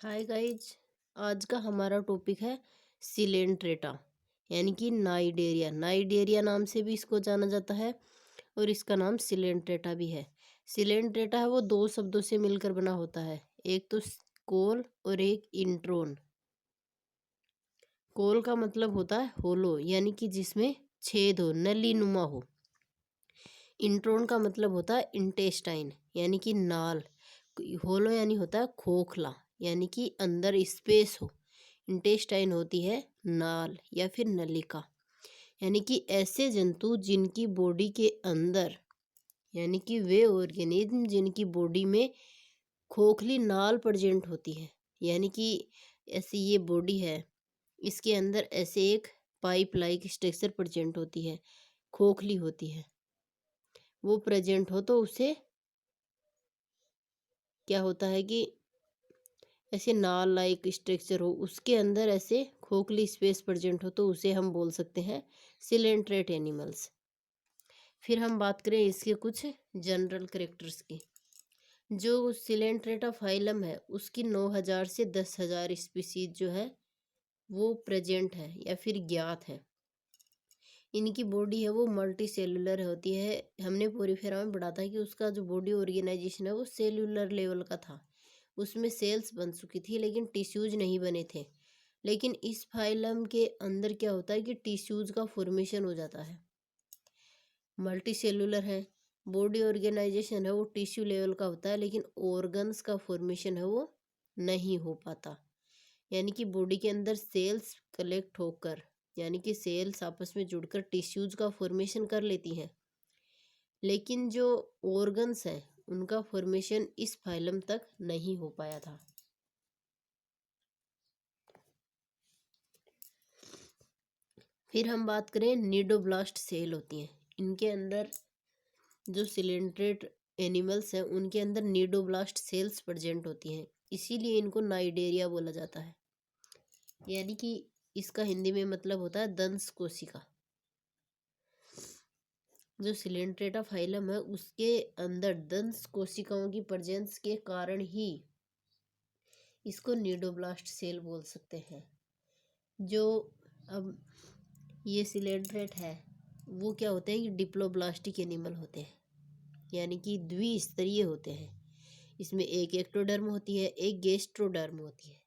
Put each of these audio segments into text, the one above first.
Hi guys. आज का हमारा टॉपिक है सिलेंट्रेटा यानी कि नाइडेरिया। नाइडेरिया नाम से भी इसको जाना जाता है और इसका नाम सिलेंट्रेटा भी है। सिलेंट्रेटा है वो दो शब्दों से मिलकर बना होता है, एक तो कोल और एक इंट्रोन। कोल का मतलब होता है होलो यानी कि जिसमें छेद हो, नली नुमा हो। इंट्रोन का मतलब होता है इंटेस्टाइन यानी कि नाल। होलो यानी होता है खोखला यानी कि अंदर स्पेस हो। इंटेस्टाइन होती है नाल या फिर नलिका, यानी कि ऐसे जंतु जिनकी बॉडी के अंदर, यानी कि वे ऑर्गेनिज्म जिनकी बॉडी में खोखली नाल प्रेजेंट होती है, यानी कि ऐसी ये बॉडी है, इसके अंदर ऐसे एक पाइप लाइक स्ट्रक्चर प्रेजेंट होती है, खोखली होती है, वो प्रेजेंट हो तो उसे क्या होता है कि ऐसे नाल लाइक स्ट्रक्चर हो, उसके अंदर ऐसे खोखली स्पेस प्रेजेंट हो तो उसे हम बोल सकते हैं सिलेंट्रेट एनिमल्स। फिर हम बात करें इसके कुछ जनरल करेक्टर्स की। जो सिलेंट्रेटा फाइलम है उसकी 9,000 से 10,000 स्पीसीज जो है वो प्रेजेंट है या फिर ज्ञात है। इनकी बॉडी है वो मल्टी सेलुलर होती है। हमने पोरीफेरा में पढ़ा था कि उसका जो बॉडी ऑर्गेनाइजेशन है वो सेलुलर लेवल का था, उसमें सेल्स बन चुकी थी लेकिन टिश्यूज नहीं बने थे। लेकिन इस फाइलम के अंदर क्या होता है कि टिश्यूज का फॉर्मेशन हो जाता है। मल्टी सेलुलर है, बॉडी ऑर्गेनाइजेशन है वो टिश्यू लेवल का होता है, लेकिन ऑर्गन्स का फॉर्मेशन है वो नहीं हो पाता। यानी कि बॉडी के अंदर सेल्स कलेक्ट होकर, यानी कि सेल्स आपस में जुड़कर टिश्यूज का फॉर्मेशन कर लेती हैं, लेकिन जो ऑर्गन्स हैं उनका फॉर्मेशन इस फाइलम तक नहीं हो पाया था। फिर हम बात करें नीडोब्लास्ट सेल होती हैं। इनके अंदर जो सिलेंट्रेट एनिमल्स हैं उनके अंदर नीडोब्लास्ट सेल्स प्रेजेंट होती हैं, इसीलिए इनको नाइडेरिया बोला जाता है। यानी कि इसका हिंदी में मतलब होता है दंश कोशिका। जो सिलेंट्रेटा फाइलम है उसके अंदर दंश कोशिकाओं की प्रेजेंस के कारण ही इसको नीडोब्लास्ट सेल बोल सकते हैं। जो अब ये सिलेंट्रेट है वो क्या होते हैं कि डिप्लोब्लास्टिक एनिमल होते हैं, यानी कि द्विस्तरीय होते हैं। इसमें एक एक्टोडर्म होती है, एक गेस्ट्रोडर्म होती है।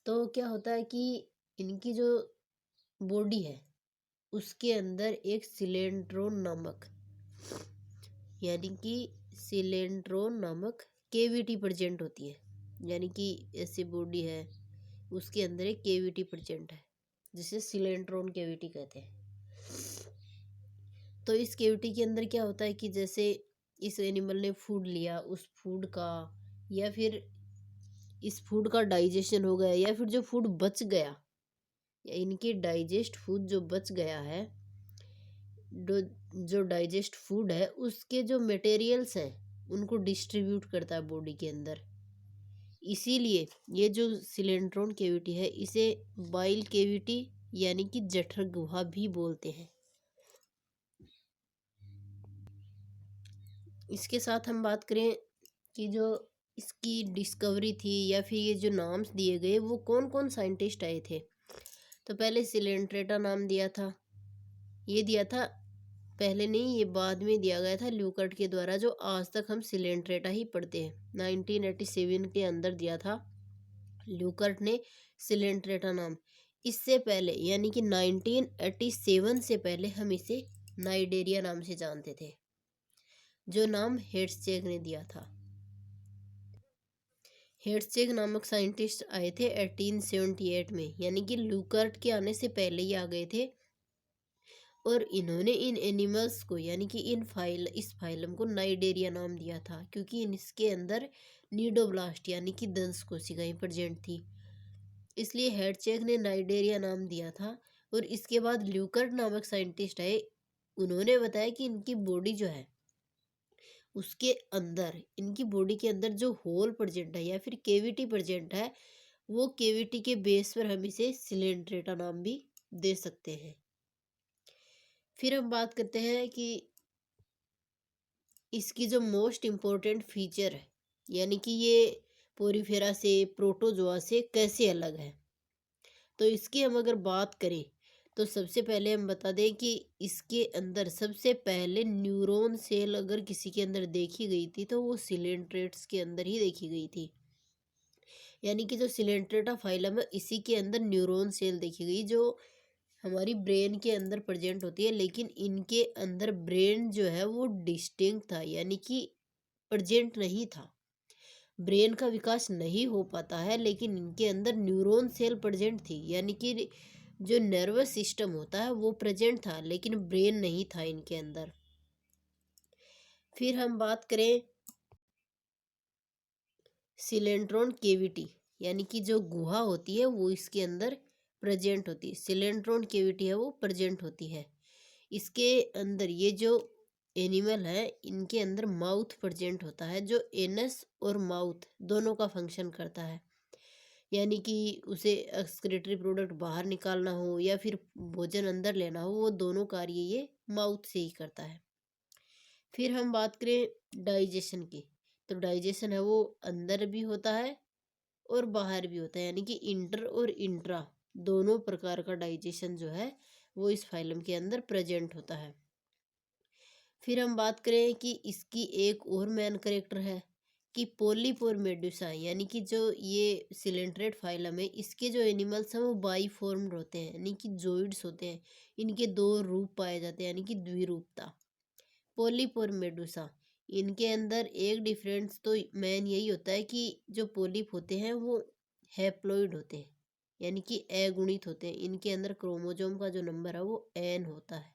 तो क्या होता है कि इनकी जो बॉडी है उसके अंदर एक सिलेंट्रोन नामक, यानी कि सिलेंट्रोन नामक केविटी प्रेजेंट होती है। यानी कि ऐसी बॉडी है उसके अंदर एक केविटी प्रेजेंट है जिसे सिलेंट्रोन केविटी कहते हैं। तो इस केविटी के अंदर क्या होता है कि जैसे इस एनिमल ने फूड लिया, उस फूड का या फिर इस फूड का डाइजेशन हो गया या फिर जो फूड बच गया, या इनके डाइजेस्ट फूड जो बच गया है, जो डाइजेस्ट फूड है उसके जो मटेरियल्स हैं उनको डिस्ट्रीब्यूट करता है बॉडी के अंदर। इसीलिए ये जो सिलेंट्रोन केविटी है इसे बाइल केविटी यानी कि जठर गुहा भी बोलते हैं। इसके साथ हम बात करें कि जो इसकी डिस्कवरी थी या फिर ये जो नाम्स दिए गए वो कौन कौन साइंटिस्ट आए थे। तो पहले सिलेंट्रेटा नाम दिया था, ये दिया था पहले नहीं, ये बाद में दिया गया था ल्यूकर्ट के द्वारा, जो आज तक हम सिलेंट्रेटा ही पढ़ते हैं। 1987 के अंदर दिया था ल्यूकर्ट ने सिलेंट्रेटा नाम। इससे पहले यानी कि 1987 से पहले हम इसे नाइडेरिया नाम से जानते थे, जो नाम हेड्सचेक ने दिया था। हेड्सचेक नामक साइंटिस्ट आए थे 1878 में, यानी कि ल्यूकर्ट के आने से पहले ही आ गए थे। और इन्होंने इन एनिमल्स को यानी कि इस फाइलम को नाइडेरिया नाम दिया था क्योंकि इसके अंदर नीडोब्लास्ट यानी कि दंश कोशिकाएं प्रेजेंट थी, इसलिए हेडचेक ने नाइडेरिया नाम दिया था। और इसके बाद ल्यूकर्ट नामक साइंटिस्ट आए, उन्होंने बताया कि इनकी बॉडी जो है उसके अंदर, इनकी बॉडी के अंदर जो होल प्रेजेंट है या फिर केविटी प्रेजेंट है, वो केविटी के बेस पर हम इसे सिलेंट्रेटा नाम भी दे सकते हैं। फिर हम बात करते हैं कि इसकी जो मोस्ट इम्पोर्टेंट फीचर है, यानी कि ये पोरीफेरा से, प्रोटोजोआ से कैसे अलग है। तो इसकी हम अगर बात करें तो सबसे पहले हम बता दें कि इसके अंदर सबसे पहले न्यूरॉन सेल अगर किसी के अंदर देखी गई थी तो वो सिलेंट्रेट्स के अंदर ही देखी गई थी। यानी कि जो सिलेंट्रेटा फाइलम है इसी के अंदर न्यूरॉन सेल देखी गई जो हमारी ब्रेन के अंदर प्रेजेंट होती है, लेकिन इनके अंदर ब्रेन जो है वो डिस्टिंक्ट था, यानी कि प्रेजेंट नहीं था। ब्रेन का विकास नहीं हो पाता है, लेकिन इनके अंदर न्यूरॉन सेल प्रेजेंट थी, यानी कि जो नर्वस सिस्टम होता है वो प्रेजेंट था, लेकिन ब्रेन नहीं था इनके अंदर। फिर हम बात करें सिलेंट्रॉन केविटी, यानी कि जो गुहा होती है वो इसके अंदर प्रेजेंट होती है। सिलेंट्रॉन केविटी है वो प्रेजेंट होती है। इसके अंदर ये जो एनिमल है इनके अंदर माउथ प्रेजेंट होता है, जो एनस और माउथ दोनों का फंक्शन करता है। यानी कि उसे एक्सक्रीटरी प्रोडक्ट बाहर निकालना हो या फिर भोजन अंदर लेना हो, वो दोनों कार्य ये माउथ से ही करता है। फिर हम बात करें डाइजेशन की, तो डाइजेशन है वो अंदर भी होता है और बाहर भी होता है, यानी कि इंटर और इंट्रा दोनों प्रकार का डाइजेशन जो है वो इस फाइलम के अंदर प्रेजेंट होता है। फिर हम बात करें कि इसकी एक और मेन करेक्टर है कि पोलीपोर मेडुसा, यानी कि जो ये सिलेंट्रेट फाइलम है इसके जो एनिमल्स हैं वो बाई फॉर्म्ड होते हैं, यानी कि जोइड्स होते हैं। इनके दो रूप पाए जाते हैं, यानी कि द्विरूपता। पोलीपोर मेडुसा, इनके अंदर एक डिफरेंस तो मेन यही होता है कि जो पोलिप होते हैं वो हैप्लॉइड होते हैं, यानी कि अगुणित होते हैं। इनके अंदर क्रोमोजोम का जो नंबर है वो एन होता है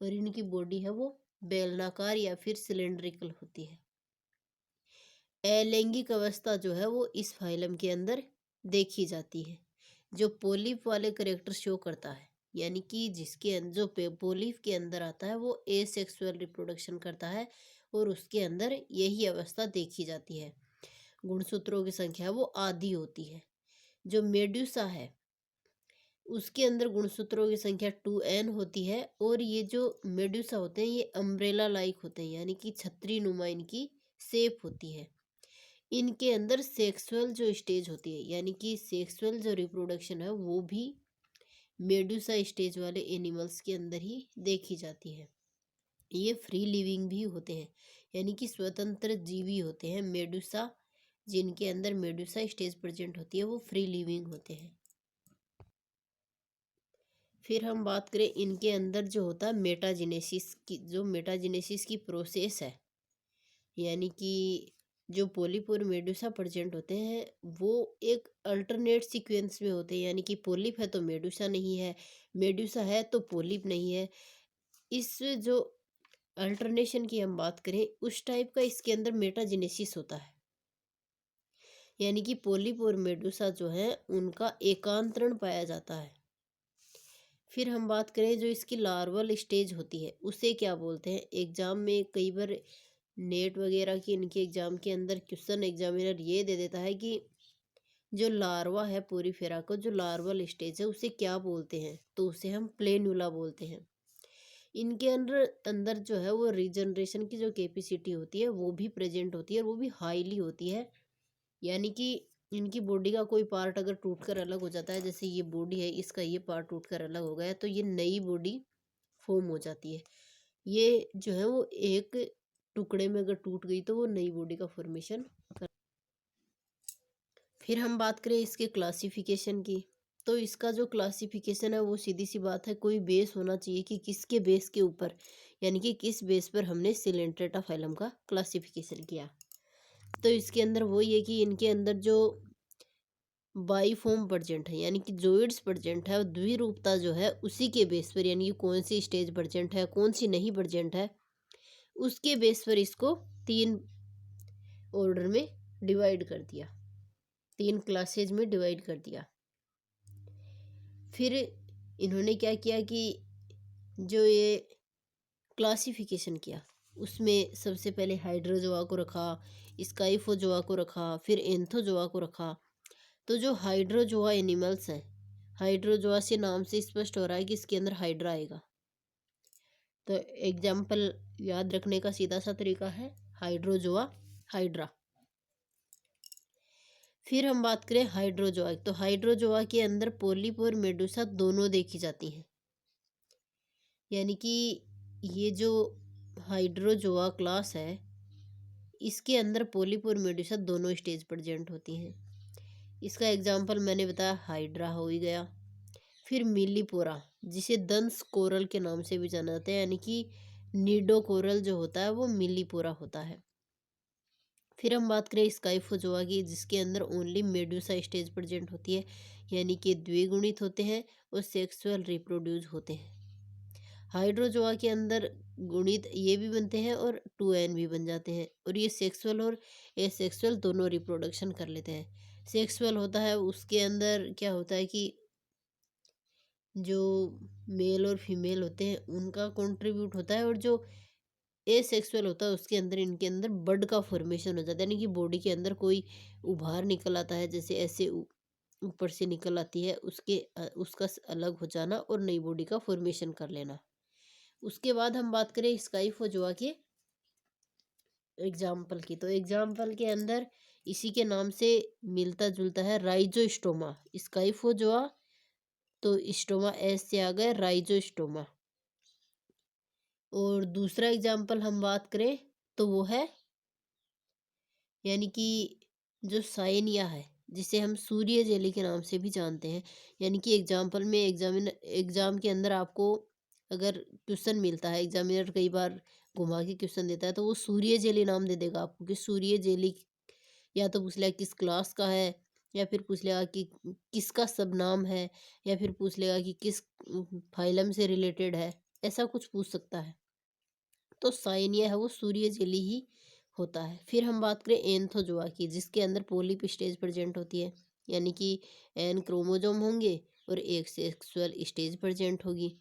और इनकी बॉडी है वो बेलनाकार या फिर सिलेंड्रिकल होती है। अलैंगिक अवस्था जो है वो इस फाइलम के अंदर देखी जाती है, जो पोलिप वाले करेक्टर शो करता है, यानी कि जो पोलिप के अंदर आता है वो एसेक्सुअल रिप्रोडक्शन करता है और उसके अंदर यही अवस्था देखी जाती है। गुणसूत्रों की संख्या वो आधी होती है। जो मेड्यूसा है उसके अंदर गुणसूत्रों की संख्या 2n होती है और ये जो मेड्यूसा होते हैं ये अम्ब्रेला लाइक होते हैं, यानी कि छतरी नुमा इनकी शेप होती है। इनके अंदर सेक्सुअल जो स्टेज होती है, यानी कि सेक्सुअल जो रिप्रोडक्शन है वो भी मेडुसा स्टेज वाले एनिमल्स के अंदर ही देखी जाती है। ये फ्री लिविंग भी होते हैं, यानी कि स्वतंत्र जीवी होते हैं मेडुसा। जिनके अंदर मेडुसा स्टेज प्रेजेंट होती है वो फ्री लिविंग होते हैं। फिर हम बात करें इनके अंदर जो होता है मेटाजेनेसिस की, जो मेटाजेनेसिस की प्रोसेस है, यानी कि जो पोलिप और मेडुसा प्रेजेंट होते हैं वो एक अल्टरनेट सीक्वेंस में होते हैं, यानी कि पोलिप है तो मेडुसा नहीं है, मेडुसा है तो पोलिप नहीं है। इस जो अल्टरनेशन की हम बात करें उस टाइप का इसके अंदर मेटाजेनेसिस होता है, यानी कि पोलिप और मेडुसा जो है उनका एकांतरण पाया जाता है। फिर हम बात करें जो इसकी लार्वल स्टेज होती है उसे क्या बोलते हैं। एग्जाम में कई बार नेट वगैरह की इनके एग्जाम के अंदर क्वेश्चन एग्जामिनर ये दे देता है कि जो लार्वा है पोरीफेरा को जो लार्वल स्टेज है उसे क्या बोलते हैं, तो उसे हम प्लेन्युला बोलते हैं। इनके अंदर अंदर जो है वो रीजनरेशन की जो कैपेसिटी होती है वो भी प्रेजेंट होती है और वो भी हाईली होती है। यानी कि इनकी बॉडी का कोई पार्ट अगर टूटकर अलग हो जाता है, जैसे ये बॉडी है इसका ये पार्ट टूटकर अलग हो गया तो ये नई बॉडी फॉर्म हो जाती है। ये जो है वो एक टुकड़े में अगर टूट गई तो वो नई बॉडी का फॉर्मेशन कर। फिर हम बात करें इसके क्लासिफिकेशन की, तो इसका जो क्लासिफिकेशन है वो सीधी सी बात है, कोई बेस होना चाहिए कि किसके बेस के ऊपर, यानी कि किस बेस पर हमने सिलेंट्रेटा फाइलम का क्लासिफिकेशन किया। तो इसके अंदर वही है कि इनके अंदर जो बाईफॉर्म प्रेजेंट है, यानी कि जोइड्स प्रेजेंट है, और द्विरूपता जो है उसी के बेस पर, यानी कि कौन सी स्टेज प्रेजेंट है कौन सी नहीं प्रेजेंट है उसके बेस पर इसको 3 ऑर्डर में डिवाइड कर दिया, 3 क्लासेज में डिवाइड कर दिया। फिर इन्होंने क्या किया कि जो ये क्लासिफिकेशन किया उसमें सबसे पहले हाइड्रोजोआ को रखा, स्काइफोजोआ को रखा, फिर एंथोजोआ को रखा। तो जो हाइड्रोजोआ एनिमल्स हैं, हाइड्रोजोआ से नाम से स्पष्ट हो रहा है कि इसके अंदर हाइड्रा आएगा। तो एग्जाम्पल याद रखने का सीधा सा तरीका है हाइड्रोजोआ, हाइड्रा। फिर हम बात करें हाइड्रोजोआ, तो हाइड्रोजोआ के अंदर पोलिप और मेडुसा दोनों देखी जाती हैं। यानी कि ये जो हाइड्रोजोआ क्लास है, इसके अंदर पोलिप और मेडुसा दोनों स्टेज प्रेजेंट होती हैं। इसका एग्जाम्पल मैंने बताया हाइड्रा हो ही गया। फिर मिलीपोरा, जिसे दंस कोरल के नाम से भी जाना जाता है, यानी कि नीडो कोरल जो होता है वो मिलीपोरा होता है। फिर हम बात करें स्काइफोजोआ की, जिसके अंदर ओनली मेडुसा स्टेज प्रेजेंट होती है, यानी कि द्विगुणित होते हैं और सेक्सुअल रिप्रोड्यूस होते हैं। हाइड्रोजोआ के अंदर गुणित ये भी बनते हैं और 2n भी बन जाते हैं, और ये सेक्सुअल और एसेक्सुअल दोनों रिप्रोडक्शन कर लेते हैं। सेक्सुअल होता है, उसके अंदर क्या होता है कि जो मेल और फीमेल होते हैं उनका कंट्रीब्यूट होता है, और जो एसेक्सुअल होता है उसके अंदर इनके अंदर बड का फॉर्मेशन हो जाता है, यानी कि बॉडी के अंदर कोई उभार निकल आता है, जैसे ऐसे ऊपर से निकल आती है, उसका अलग हो जाना और नई बॉडी का फॉर्मेशन कर लेना। उसके बाद हम बात करें स्काइफोजोआ के एग्जाम्पल की, तो एग्जाम्पल के अंदर इसी के नाम से मिलता जुलता है राइजोस्टोमा। स्काइफोजोआ तो स्टोमा एस से आ गए राइजोस्टोमा। और दूसरा एग्जाम्पल हम बात करें तो वो है, यानी कि जो साइनिया है, जिसे हम सूर्य जेली के नाम से भी जानते हैं। यानी कि एग्जाम्पल में एग्जाम के अंदर आपको अगर क्वेश्चन मिलता है, एग्जामिनर कई बार घुमा के क्वेश्चन देता है, तो वो सूर्य जेली नाम दे देगा आपको कि सूर्य जेली, या तो पूछ लेगा किस क्लास का है, या फिर पूछ लेगा कि किसका सब नाम है, या फिर पूछ लेगा कि किस फाइलम से रिलेटेड है, ऐसा कुछ पूछ सकता है। तो साइनिया है वो सूर्य जेली ही होता है। फिर हम बात करें एंथोजोआ की, जिसके अंदर पोलिप स्टेज प्रेजेंट होती है, यानी कि एन क्रोमोजोम होंगे और एक सेक्सुअल स्टेज प्रेजेंट होगी।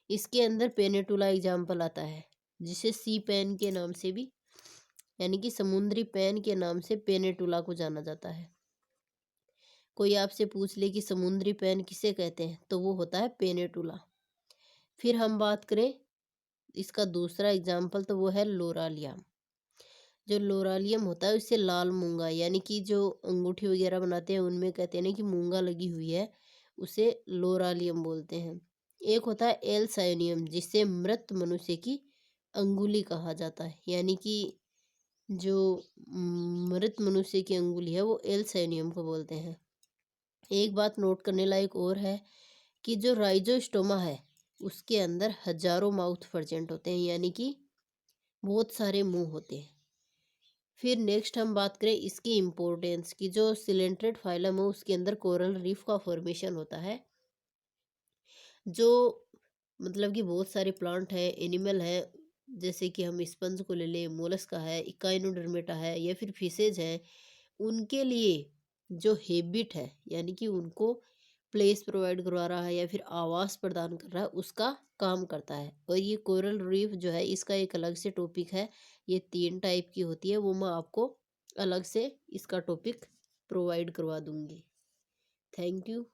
इसके अंदर पेनेटुला एग्जाम्पल आता है, जिसे सी पेन के नाम से भी, यानी कि समुद्री पेन के नाम से पेनेटुला को जाना जाता है। कोई आपसे पूछ ले कि समुद्री पेन किसे कहते हैं, तो वो होता है पेनेटुला। फिर हम बात करें इसका दूसरा एग्जाम्पल, तो वो है लोरालिया। जो लोरालियम होता है उससे लाल मूंगा, यानी कि जो अंगूठी वगैरह बनाते हैं उनमें कहते हैं ना कि मूंगा लगी हुई है, उसे लोरालियम बोलते हैं। एक होता है एल साइनियम, जिसे मृत मनुष्य की अंगुली कहा जाता है, यानी कि जो मृत मनुष्य की अंगुली है वो एल साइनियम को बोलते हैं। एक बात नोट करने लायक और है कि जो राइजोस्टोमा है उसके अंदर हजारों माउथ प्रेजेंट होते हैं, यानी कि बहुत सारे मुंह होते हैं। फिर नेक्स्ट हम बात करें इसकी इम्पोर्टेंस की, जो सिलेंट्रेट फाइलम है उसके अंदर कोरल रीफ का फॉर्मेशन होता है, जो मतलब कि बहुत सारे प्लांट है, एनिमल है, जैसे कि हम स्पंज को ले लें, मोलस्का है, इकाइनोडर्मेटा है, या फिर फिशेज है, उनके लिए जो हैबिट है, यानी कि उनको प्लेस प्रोवाइड करवा रहा है या फिर आवास प्रदान कर रहा है, उसका काम करता है। और ये कोरल रीफ जो है इसका एक अलग से टॉपिक है, ये 3 टाइप की होती है, वो मैं आपको अलग से इसका टॉपिक प्रोवाइड करवा दूंगी। Thank you.